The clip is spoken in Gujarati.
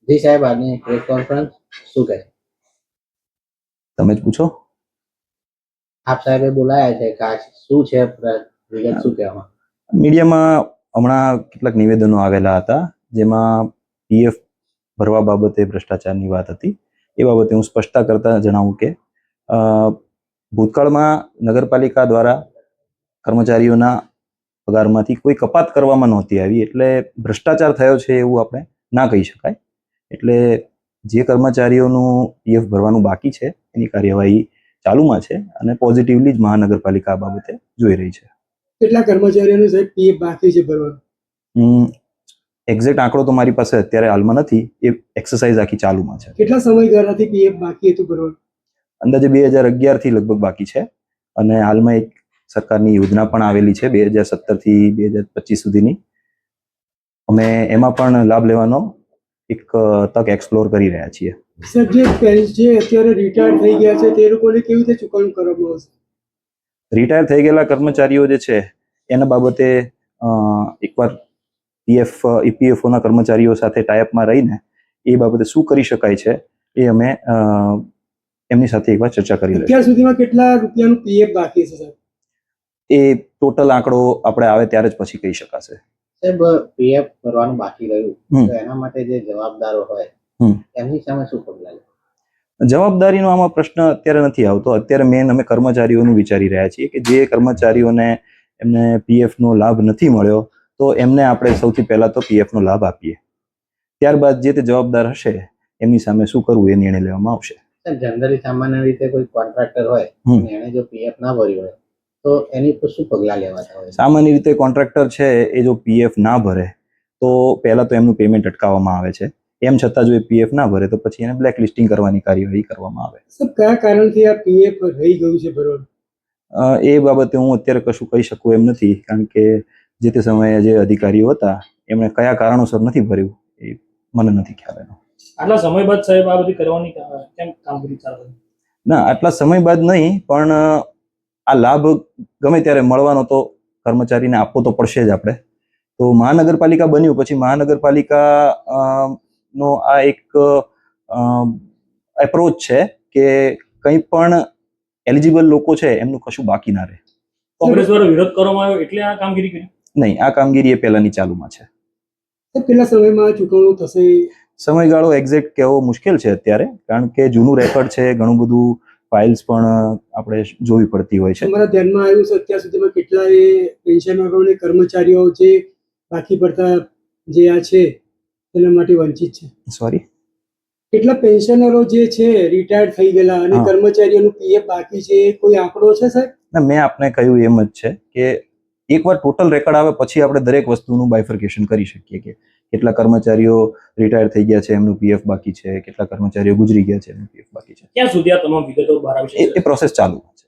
જી સાહેબ, આજની પ્રેસ કોન્ફરન્સ શું કહે? તમે જ પૂછો. આપ સાહેબે બોલાયા છે કે શું છે વિગત, શું કહેવામાં? મીડિયામાં હમણાં કેટલાક નિવેદનો આવેલા હતા જેમાં પીએફ ભરવા બાબતે ભ્રષ્ટાચારની વાત હતી. એ બાબતે હું સ્પષ્ટતા કરતા જણાવું કે ભૂતકાળમાં નગરપાલિકા દ્વારા કર્મચારીઓના પગારમાંથી કોઈ કપાત કરવામાં નહોતી આવી, એટલે ભ્રષ્ટાચાર થયો છે એવું આપણે ના કહી શકાય. એટલે જે કર્મચારીઓનું પીએફ ભરવાનું બાકી છે એની કાર્યવાહી ચાલુમાં છે અને પોઝિટિવલી જ મહાનગરપાલિકા આ બાબતે જોઈ રહી છે. કેટલા કર્મચારીઓનું સાહેબ પીએફ બાકી છે ભરવાનું? એક્ઝેક્ટ આંકડો તો મારી પાસે અત્યારે હાલમાં નથી. એ એક્સરસાઇઝ આખી ચાલુમાં છે. કેટલા સમયગાળાથી પીએફ બાકી હતું ભરવાનું? અંદાજે 2011 થી લગભગ બાકી છે અને હાલમાં એક સરકારની યોજના પણ આવેલી છે 2017 થી 2025 સુધીની. અમે એમાં પણ લાભ લેવાનો એક તક એક્સપ્લોર કરી રહ્યા છીએ. સર, જે અત્યારે રિટાયર થઈ ગયા છે તે લોકોને કેવી રીતે ચૂકવણું કરવામાં આવશે? રિટાયર થઈ ગયેલા કર્મચારીઓ જે છે એના બાબતે એકવાર ઈપીએફઓના કર્મચારીઓ સાથે ટાઈઅપમાં રહીને એ બાબતે શું કરી શકાય છે એ અમે એમની સાથે એકવાર ચર્ચા કરી લઈશું. અત્યાર સુધીમાં કેટલા રૂપિયાનું પીએફ બાકી છે સાહેબ? એ ટોટલ આંકડો આપણે આવે ત્યારે જ પછી કહી શકાશે. સાહેબ, પીએફ ભરવાનું બાકી રહ્યું તો એના માટે જે જવાબદારો હોય એમની સામે શું પગલાં લે? જવાબદારીનો આમાં પ્રશ્ન અત્યારે નથી આવતો. અત્યારે મેન અમે કર્મચારીઓનું વિચારી રહ્યા છીએ કે જે કર્મચારીઓને એમને પીએફનો લાભ નથી મળ્યો તો એમને આપણે સૌથી પહેલા તો પીએફનો લાભ આપીએ. ત્યારબાદ જે તે જવાબદાર હશે એમની સામે શું કરવું એ નિર્ણય લેવામાં આવશે. જનરલી સામાન્ય રીતે કોઈ કોન્ટ્રાક્ટર હોય એને જો પીએફ ના ભર્યું હોય તો એની પર શું પગલાં લેવાતા હોય? સામાન્ય રીતે કોન્ટ્રાક્ટર છે એ જો પીએફ ના ભરે તો પહેલા તો એમનું પેમેન્ટ અટકાવવામાં આવે છે. એમ છતાં જો એ પીએફ ના ભરે તો પછી એને બ્લેક લિસ્ટિંગ કરવાની કાર્યવાહી કરવામાં આવે. સર, કયા કારણથી આ પીએફ રહી ગયું છે ભરવાનું? એ બાબતે હું અત્યારે કશું કહી શકું એમ નથી, કારણ કે જે તે સમયે જે અધિકારીઓ હતા એમણે કયા કારણોસર નથી ભર્યું એ મને નથી ખ્યાલ એનો. આટલા સમય બાદ સાહેબ આ બધી કરવાની કેમ કામગીરી ચાલે? ના, આટલા સમય બાદ નહીં, પણ આ લાભ ગમે ત્યારે મળવાનો તો કર્મચારીને આપવો તો પડશે જ આપણે. તો મહાનગરપાલિકા બન્યું પછી મહાનગરપાલિકા નો આ એક એપ્રોચ છે કે કંઈ પણ એલિજિબલ લોકો છે એમનું કશું બાકી ના રહે. કોંગ્રેસ દ્વારા વિરોધ કરવામાં આવ્યો એટલે આ કામગીરી કરી? નહીં, આ કામગીરી એ પહેલાની ચાલુમાં છે. કેટલા સમયમાં ચૂકવણું થશે? સમયગાળો એક્ઝેક્ટ કહેવો મુશ્કેલ છે અત્યારે, કારણ કે જૂનું રેકોર્ડ છે, ઘણું બધું ફાઇલ્સ પણ આપણે જોવી પડતી હોય છે. તમારા ધ્યાનમાં આવ્યું છે અત્યાર સુધીમાં કેટલાય પેન્શનરો અને કર્મચારીઓ જે બાકી પડતા જે આ છે તેના માટે વંચિત છે? સોરી, કેટલા પેન્શનરો જે છે રિટાયર થઈ ગયેલા અને કર્મચારીઓનું પીએફ બાકી છે, કોઈ આંકડો છે સાહેબ? ના, મેં આપને કહ્યું એમ જ છે કે એકવાર ટોટલ રેકોર્ડ આવે પછી આપણે દરેક વસ્તુનું બાયફર્કેશન કરી શકીએ કે કેટલા કર્મચારીઓ રિટાયર થઈ ગયા છે એમનું પીએફ બાકી છે, કેટલા કર્મચારીઓ ગુજરી ગયા છે એમનું પીએફ બાકી છે. ક્યાં સુધી આ તમામ વિગતો બહાર આવશે? એ પ્રોસેસ ચાલુ છે.